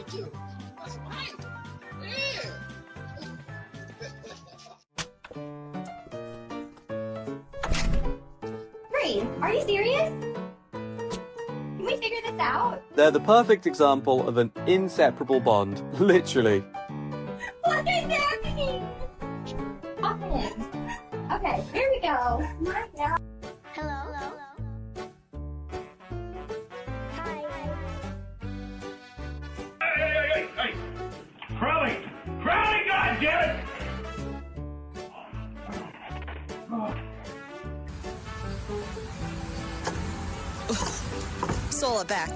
told you. That's right. Yeah. Green, are you serious? Can we figure this out? They're the perfect example of an inseparable bond, literally. What is happening? Awesome. Okay, here we go. My God. Hello. Hey! Crowley, goddammit! Sola back.